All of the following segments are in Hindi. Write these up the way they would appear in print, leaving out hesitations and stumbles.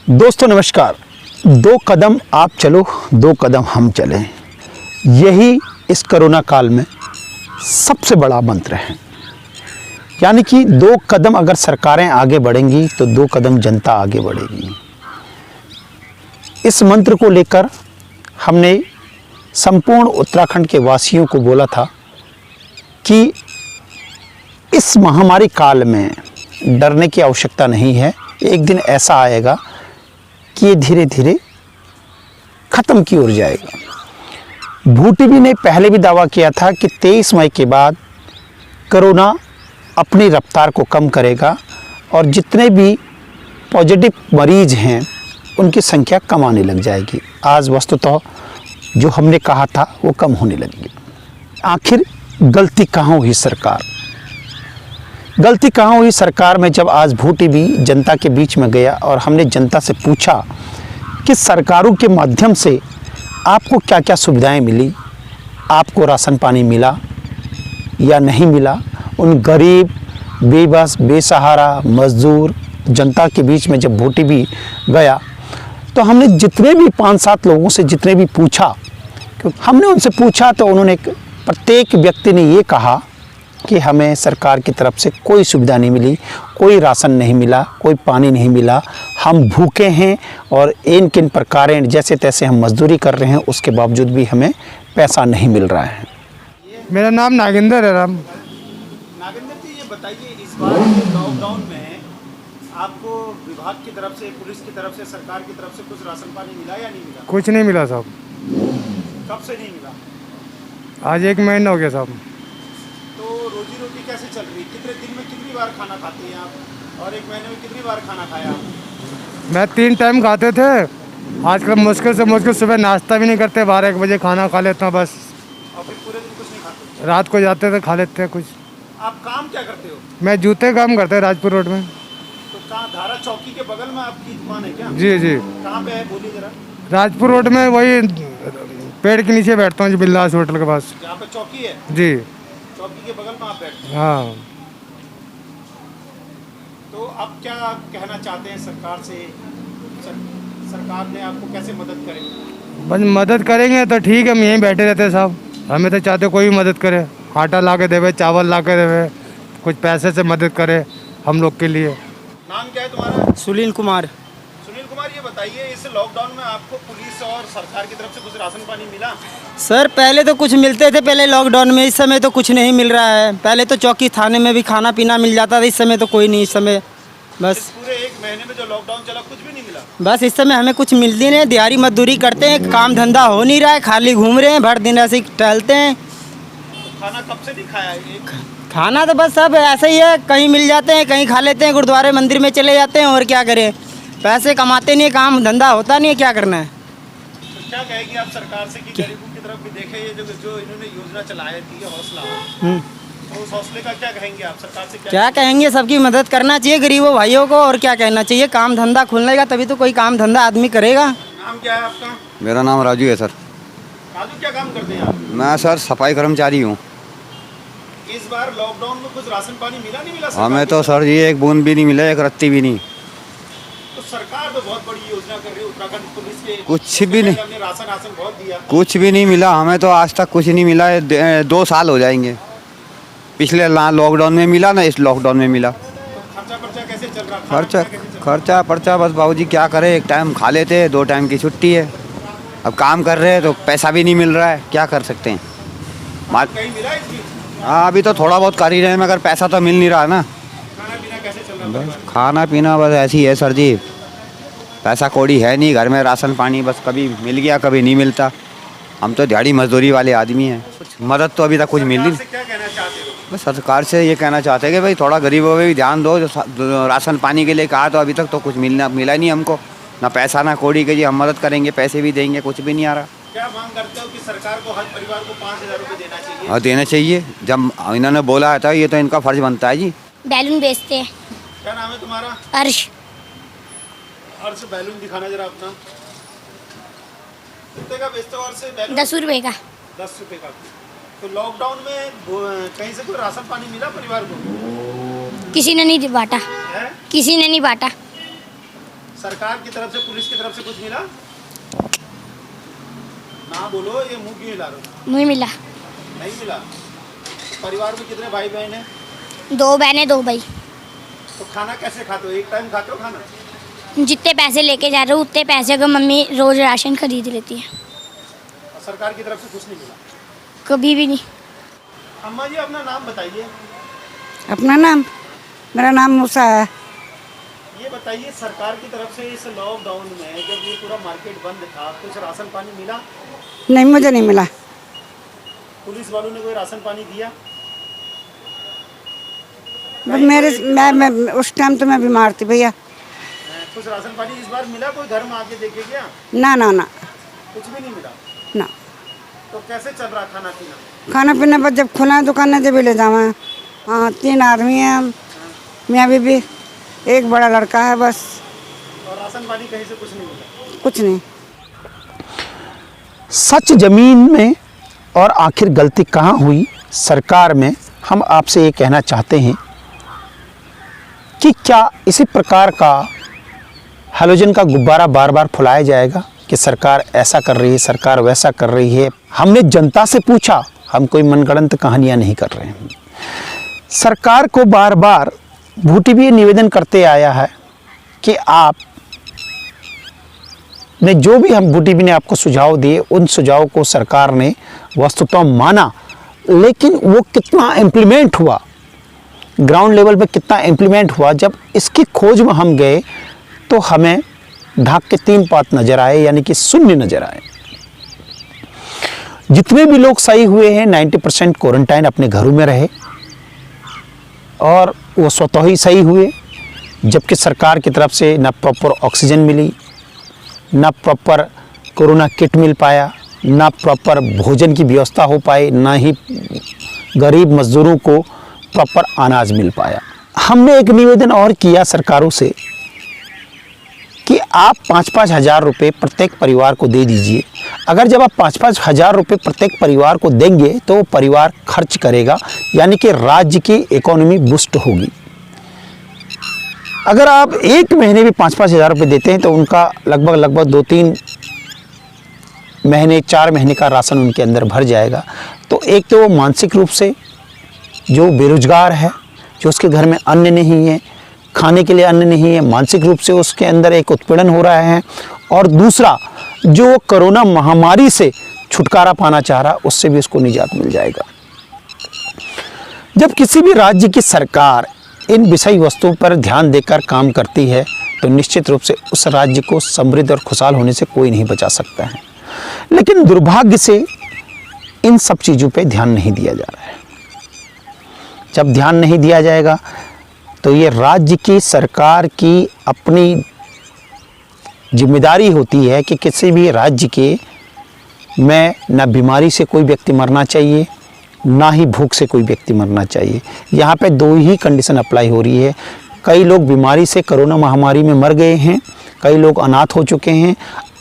दोस्तों नमस्कार। दो कदम आप चलो, दो कदम हम चलें, यही इस कोरोना काल में सबसे बड़ा मंत्र है। यानी कि दो कदम अगर सरकारें आगे बढ़ेंगी तो दो कदम जनता आगे बढ़ेगी। इस मंत्र को लेकर हमने संपूर्ण उत्तराखंड के वासियों को बोला था कि इस महामारी काल में डरने की आवश्यकता नहीं है। एक दिन ऐसा आएगा कि ये धीरे धीरे ख़त्म की ओर जाएगा। भूटीबी ने पहले भी दावा किया था कि 23 मई के बाद कोरोना अपनी रफ्तार को कम करेगा और जितने भी पॉजिटिव मरीज हैं उनकी संख्या कम आने लग जाएगी। आज वस्तुतः जो हमने कहा था वो कम होने लगी। आखिर गलती कहाँ हुई सरकार? गलती कहाँ हुई सरकार में, जब आज भूटीबी जनता के बीच में गया और हमने जनता से पूछा कि सरकारों के माध्यम से आपको क्या क्या सुविधाएं मिली, आपको राशन पानी मिला या नहीं मिला। उन गरीब, बेबस, बेसहारा, मजदूर जनता के बीच में जब भूटीबी गया तो हमने जितने भी 5-7 लोगों से जितने भी पूछा, हमने उनसे पूछा तो उन्होंने, प्रत्येक व्यक्ति ने ये कहा कि हमें सरकार की तरफ से कोई सुविधा नहीं मिली, कोई राशन नहीं मिला, कोई पानी नहीं मिला। हम भूखे हैं और इन किन प्रकारें जैसे तैसे हम मजदूरी कर रहे हैं, उसके बावजूद भी हमें पैसा नहीं मिल रहा है। मेरा नाम नागेंद्र है। राम नागेंद्र जी, ये बताइए, इस बार के लॉकडाउन में आपको विभाग की तरफ से, पुलिस की तरफ से, सरकार की तरफ से कुछ राशन पानी मिला या नहीं मिला? कुछ नहीं मिला साहब। कब से नहीं मिला? आज 1 महीना हो गया साहब। तो रोजी रोटी कैसे चल रही? कितने दिन में कितनी बार खाना खाते हैं आप, और 1 महीने में कितनी बार खाना खाया आप? मैं 3 टाइम खाते थे, आजकल मुश्किल से मुश्किल सुबह नाश्ता भी नहीं करते, 12-1 बजे खाना खा लेता हूँ बस। और फिर पूरे दिन कुछ नहीं खाते? रात को जाते थे, खा लेते हैं कुछ। आप काम क्या करते हो? मैं जूते काम करते हैं राजपुर रोड में। तो कहाँ, धारा चौकी के बगल में आपकी दुकान है क्या? जी जी, कहाँ पे है, बोलिए जरा। राजपुर रोड में वही पेड़ के नीचे बैठता हूँ, बिल्लास होटल के पास। जहाँ पे चौकी है? जी, चौकी के बगल में आप बैठते हैं। हाँ। तो अब क्या कहना चाहते हैं सरकार से? सरकार ने आपको कैसे मदद करेगी? बस मदद करेंगे तो ठीक है, हम यहीं बैठे रहते हैं साहब। हमें तो चाहते कोई भी मदद करे, आटा ला के देवे, चावल ला के देवे, कुछ पैसे से मदद करे हम लोग के लिए। नाम क्या है तुम्हारा? सुनील कुमार। सुनील कुमार, ये बताइए, इस लॉकडाउन में आपको पुलिस और सरकार की तरफ से कुछ राशन पानी मिला? सर पहले तो कुछ मिलते थे पहले लॉकडाउन में, इस समय तो कुछ नहीं मिल रहा है। पहले तो चौकी थाने में भी खाना पीना मिल जाता था, इस समय तो कोई नहीं। इस समय बस इस पूरे 1 महीने में जो लॉकडाउन चला कुछ भी नहीं मिला? बस इस समय हमें कुछ मिलती नहीं। दिहाड़ी मजदूरी करते हैं, काम धंधा हो नहीं रहा है, खाली घूम रहे हैं, भर दिन ऐसे ही टहलते हैं। तो खाना कब से नहीं खाया है? खाना तो बस सब ऐसे ही है, कहीं मिल जाते हैं, कहीं खा लेते हैं, गुरुद्वारे मंदिर में चले जाते हैं, और क्या करें, पैसे कमाते नहीं, काम धंधा होता नहीं है, क्या करना है। तो क्या कहेगी आप सरकार से कि गरीबों की तरफ भी देखें, ये जो इन्होंने योजना चलाई थी, ये हौसला, तो उस हौसले का क्या कहेंगे आप सरकार से? क्या कहेंगे, सबकी मदद करना चाहिए गरीबों भाइयों को, और क्या कहना चाहिए। काम धंधा खुलेगा तभी तो कोई काम धंधा आदमी करेगा। नाम क्या है आपका? मेरा नाम राजू है सर। राजू, क्या काम करते हैं आप? मैं सर सफाई कर्मचारी हूँ। इस बार लॉकडाउन में कुछ राशन पानी मिला नहीं मिला? सरकार हमें की तो तरफ? सर ये एक बूंद भी नहीं मिला, एक रत्ती भी नहीं। तो सरकार तो बहुत बड़ी योजना कर रही है, उत्तराखंड पुलिस के कुछ भी नहीं। हमने राशन बहुत दिया। कुछ भी नहीं मिला हमें तो, आज तक कुछ नहीं मिला है। 2 साल हो जाएंगे। पिछले लॉकडाउन में मिला ना, इस लॉकडाउन में मिला। तो खर्चा कैसे चल रहा? खाना खर्चा कैसे चल रहा? खर्चा पर्चा बस बाबूजी क्या करे, 1 टाइम खा लेते हैं, 2 टाइम की छुट्टी है। अब काम कर रहे हैं तो पैसा भी नहीं मिल रहा है, क्या कर सकते हैं। कहीं मिला इस बीच? हाँ, अभी तो थोड़ा बहुत कर ही रहे हैं, मगर पैसा तो मिल नहीं रहा ना। खाना पीना कैसे चल रहा है? खाना पीना बस ऐसी है सर जी, पैसा कौड़ी है नहीं घर में। राशन पानी बस कभी मिल गया, कभी नहीं मिलता। हम तो दिहाड़ी मजदूरी वाले आदमी हैं, कुछ मदद तो अभी तक कुछ मिली नहीं। क्या कहना चाहते हो? बस सरकार से ये कहना चाहते हैं कि भाई थोड़ा गरीबों पे भी ध्यान दो। जो राशन पानी के लिए कहा तो अभी तक तो कुछ मिला नहीं हमको, ना पैसा ना कौड़ी के जी हम मदद करेंगे, पैसे भी देंगे, कुछ भी नहीं आ रहा। क्या मांग करते हो कि सरकार को हर परिवार को 5,000 रुपये देना चाहिए? और देना चाहिए, जब इन्होंने बोला था ये तो इनका फर्ज बनता है जी। बैलून बेचते हैं। क्या नाम है तुम्हारा? अर्श। अर्श, बैलून दिखाना जरा अपना। कितने का बेचते हो अर्श बैलून? 10 रुपये का। 10 रुपये का। तो लॉकडाउन में कहीं से कोई राशन पानी मिला परिवार को? किसी ने नहीं बांटा, है? किसी ने नहीं बांटा। सरकार की तरफ से, पुलिस की तरफ से कुछ मिला? ना बोलो, ये मुंह क्यों हिला रहे हो? नहीं मिला। नहीं मिला? तो परिवार में कितने भाई बहन हैं? 2 बहनें 2 भाई। तो खाना कैसे खाते हो? एक टाइम खाते हो खाना? जितने पैसे लेके जा रहे हो उतने पैसे को मम्मी रोज राशन खरीद लेती है। और सरकार की तरफ से कुछ नहीं मिला? कभी भी नहीं। अम्मा जी अपना नाम बताइए। अपना नाम, मेरा नाम मूसा है। ये बताइए, सरकार की तरफ से इस लॉकडाउन में जब ये पूरा मार्केट बंद था, कुछ राशन पानी मिला? नहीं, मुझे नहीं मिला। पुलिस वालों ने कोई राशन पानी दिया? मैं उस टाइम तो मैं बीमार थी भैया। कुछ राशन पानी इस बार मिला? कोई घर में आके देखे क्या? ना ना ना, कुछ भी नहीं मिला? ना। तो कैसे चल रहा खाना पीना? खाना पीना बस जब खुला दुकान जब ले जावा। हाँ, 3 आदमी हैं हम, मियाँ बीबी, एक बड़ा लड़का है बस। और राशन पानी कहीं से कुछ नहीं मिला? कुछ नहीं। सच जमीन में और आखिर गलती कहाँ हुई सरकार में, हम आपसे ये कहना चाहते हैं कि क्या इसी प्रकार का हैलोजन का गुब्बारा बार बार फुलाया जाएगा कि सरकार ऐसा कर रही है, सरकार वैसा कर रही है? हमने जनता से पूछा, हम कोई मनगढ़ंत कहानियां नहीं कर रहे हैं। सरकार को बार बार भूटी भी निवेदन करते आया है कि आप ने जो भी हम भूटी भी ने आपको सुझाव दिए, उन सुझाव को सरकार ने वस्तुतः माना, लेकिन वो कितना इम्प्लीमेंट हुआ, ग्राउंड लेवल पे कितना इम्प्लीमेंट हुआ, जब इसकी खोज में हम गए तो हमें ढाक के 3 पात नजर आए, यानी कि शून्य नजर आए। जितने भी लोग सही हुए हैं 90% क्वारंटाइन अपने घरों में रहे और वो स्वतः ही सही हुए, जबकि सरकार की तरफ से ना प्रॉपर ऑक्सीजन मिली, ना प्रॉपर कोरोना किट मिल पाया, ना प्रॉपर भोजन की व्यवस्था हो पाई, ना ही गरीब मजदूरों को प्रॉपर अनाज मिल पाया। हमने एक निवेदन और किया सरकारों से कि आप 5-5 हज़ार रुपये प्रत्येक परिवार को दे दीजिए। अगर जब आप 5-5 हज़ार रुपये प्रत्येक परिवार को देंगे तो वो परिवार खर्च करेगा, यानी कि राज्य की इकोनॉमी बूस्ट होगी। अगर आप एक महीने भी 5-5 हज़ार रुपये देते हैं तो उनका लगभग 2-3 महीने, 4 महीने का राशन उनके अंदर भर जाएगा। तो एक तो वो मानसिक रूप से जो बेरोजगार है, जो उसके घर में अन्न नहीं है, खाने के लिए अन्न नहीं है, मानसिक रूप से उसके अंदर एक उत्पीड़न हो रहा है, और दूसरा जो कोरोना महामारी से छुटकारा पाना चाह रहा, उससे भी उसको निजात मिल जाएगा। जब किसी भी राज्य की सरकार इन विषय वस्तुओं पर ध्यान देकर काम करती है तो निश्चित रूप से उस राज्य को समृद्ध और खुशहाल होने से कोई नहीं बचा सकता है। लेकिन दुर्भाग्य से इन सब चीज़ों पे ध्यान नहीं दिया जा रहा है। जब ध्यान नहीं दिया जाएगा तो ये राज्य की सरकार की अपनी जिम्मेदारी होती है कि किसी भी राज्य के में न बीमारी से कोई व्यक्ति मरना चाहिए, ना ही भूख से कोई व्यक्ति मरना चाहिए। यहाँ पे 2 ही कंडीशन अप्लाई हो रही है। कई लोग बीमारी से, कोरोना महामारी में मर गए हैं, कई लोग अनाथ हो चुके हैं।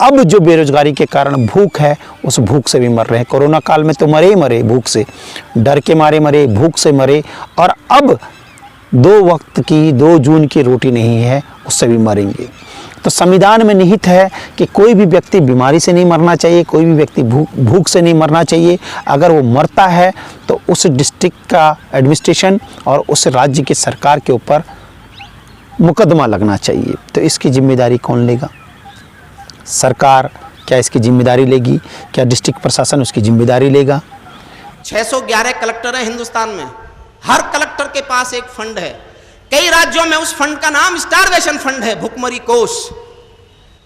अब जो बेरोजगारी के कारण भूख है, उस भूख से भी मर रहे हैं। कोरोना काल में तो मरे ही मरे, भूख से, डर के मारे मरे, भूख से मरे, और अब 2 वक्त की 2 जून की रोटी नहीं है, उससे भी मरेंगे। तो संविधान में निहित है कि कोई भी व्यक्ति बीमारी से नहीं मरना चाहिए, कोई भी व्यक्ति भूख से नहीं मरना चाहिए। अगर वो मरता है तो उस डिस्ट्रिक्ट का एडमिनिस्ट्रेशन और उस राज्य की सरकार के ऊपर मुकदमा लगना चाहिए। तो इसकी जिम्मेदारी कौन लेगा? सरकार क्या इसकी जिम्मेदारी लेगी? क्या डिस्ट्रिक्ट प्रशासन उसकी जिम्मेदारी लेगा? 611 कलेक्टर हैं हिंदुस्तान में। हर कलेक्टर के पास एक फंड है। कई राज्यों में उस फंड का नाम स्टारवेशन फंड है, भुखमरी कोष।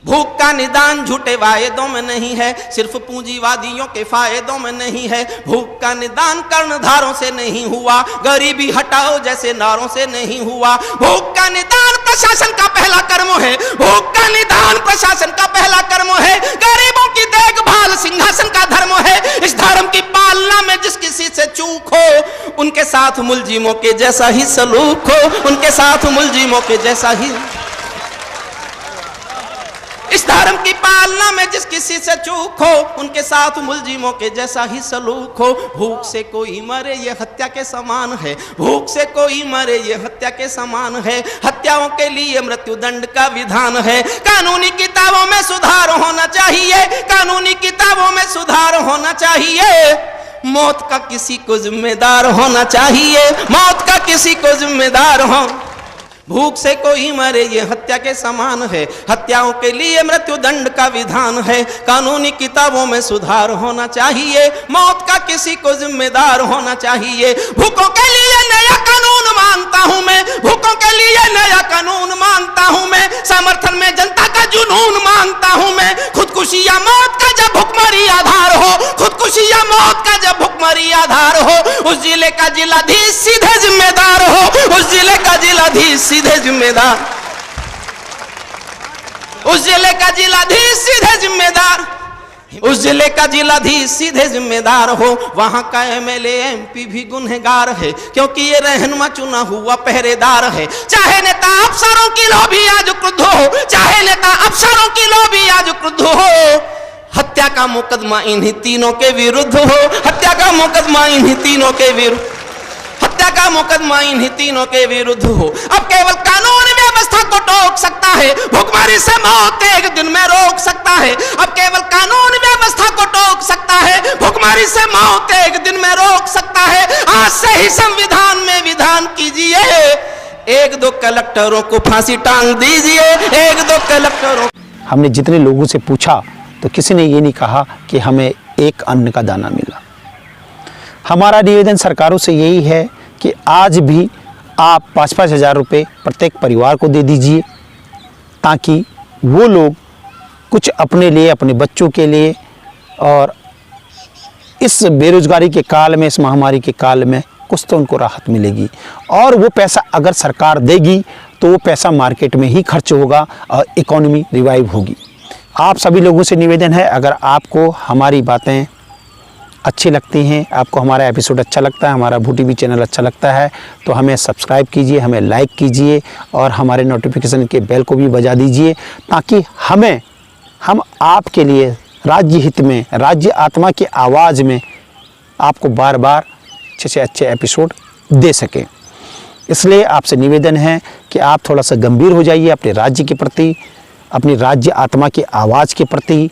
भूख का निदान झूठे वायदों में नहीं है, सिर्फ पूंजीवादियों के फायदों में नहीं है। भूख का निदान कर्णधारों से नहीं हुआ, गरीबी हटाओ जैसे नारों से नहीं हुआ। भूख का निदान प्रशासन का पहला कर्म है, भूख का निदान प्रशासन का पहला कर्म है। गरीबों की देखभाल सिंहासन का धर्म है। इस धर्म की पालना में जिस किसी से चूक हो, उनके साथ मुलजिमों के जैसा ही सलूक हो, उनके साथ मुलजिमों के जैसा ही। इस धर्म की पालना में जिस किसी से चूक हो, उनके साथ मुलजिमों के जैसा ही सलूक हो। भूख से कोई मरे ये हत्या के समान है, भूख से कोई मरे ये हत्या के समान है। हत्याओं के लिए मृत्युदंड का विधान है। कानूनी किताबों में सुधार होना चाहिए, कानूनी किताबों में सुधार होना चाहिए। मौत का किसी को जिम्मेदार होना चाहिए, मौत का किसी को जिम्मेदार हो। भूख से कोई मरे ये हत्या के समान है। हत्याओं के लिए मृत्युदंड का विधान है। कानूनी किताबों में सुधार होना चाहिए, मौत का किसी को जिम्मेदार होना चाहिए। भूखों के लिए नया कानून मांगता हूं मैं, भूखों के लिए नया कानून मांगता हूं मैं। समर्थन में जनता का जुनून मांगता हूं मैं। खुदकुशी या मौत का जब भुखमरी आधार हो, खुदकुशी या मौत का जब भुखमरी आधार हो, उस जिले का जिलाधीश सीधे जिम्मेदार हो, उस जिले का जिलाधीश सीधे जिम्मेदार, उस जिले का जिलाधीश सीधे जिम्मेदार, उस जिले का जिलाधीश सीधे जिम्मेदार हो। वहां का एमएलए एमपी भी गुनहगार है, क्योंकि ये रहनुमा चुना हुआ पहरेदार है। चाहे नेता अफसरों की लोभी आज क्रुद्ध हो, चाहे नेता अफसरों की लोभी आज क्रुद्ध हो, हत्या का मुकदमा इन्हीं तीनों के विरुद्ध हो, हत्या का मुकदमा इन्हीं तीनों के विरुद्ध, हत्या का मुकदमा इन्हीं तीनों के विरुद्ध हो। अब केवल कानून व्यवस्था को टोक सकता है, भुखमरी से मौत एक दिन में रोक सकता है। अब केवल कानून व्यवस्था को टोक सकता है, भुखमरी से मौत एक दिन में रोक सकता है। आज से ही संविधान में विधान कीजिए, एक दो कलेक्टरों को फांसी टांग दीजिए, एक दो कलेक्टरों। हमने जितने लोगों से पूछा तो किसी ने ये नहीं कहा कि हमें एक अन्न का दाना मिला। हमारा निवेदन सरकारों से यही है कि आज भी आप 5-5 हज़ार रुपये प्रत्येक परिवार को दे दीजिए, ताकि वो लोग कुछ अपने लिए, अपने बच्चों के लिए, और इस बेरोज़गारी के काल में, इस महामारी के काल में कुछ तो उनको राहत मिलेगी। और वो पैसा अगर सरकार देगी तो वो पैसा मार्केट में ही खर्च होगा और इकोनॉमी रिवाइव होगी। आप सभी लोगों से निवेदन है, अगर आपको हमारी बातें अच्छी लगती हैं, आपको हमारा एपिसोड अच्छा लगता है, हमारा भू टीवी चैनल अच्छा लगता है, तो हमें सब्सक्राइब कीजिए, हमें लाइक कीजिए और हमारे नोटिफिकेशन के बेल को भी बजा दीजिए, ताकि हम आपके लिए राज्य हित में, राज्य आत्मा की आवाज़ में आपको बार बार अच्छे से अच्छे एपिसोड दे सकें। इसलिए आपसे निवेदन है कि आप थोड़ा सा गंभीर हो जाइए अपने राज्य के प्रति, अपनी राज्य आत्मा की आवाज़ के प्रति।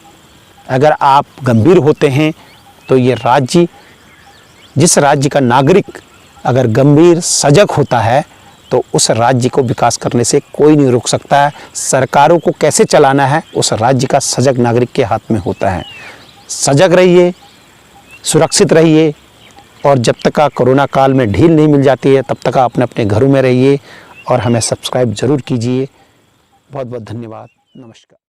अगर आप गंभीर होते हैं तो ये राज्य, जिस राज्य का नागरिक अगर गंभीर सजग होता है तो उस राज्य को विकास करने से कोई नहीं रोक सकता है। सरकारों को कैसे चलाना है उस राज्य का सजग नागरिक के हाथ में होता है। सजग रहिए, सुरक्षित रहिए, और जब तक का कोरोना काल में ढील नहीं मिल जाती है तब तक अपने अपने घरों में रहिए और हमें सब्सक्राइब ज़रूर कीजिए। बहुत बहुत धन्यवाद। नमस्कार।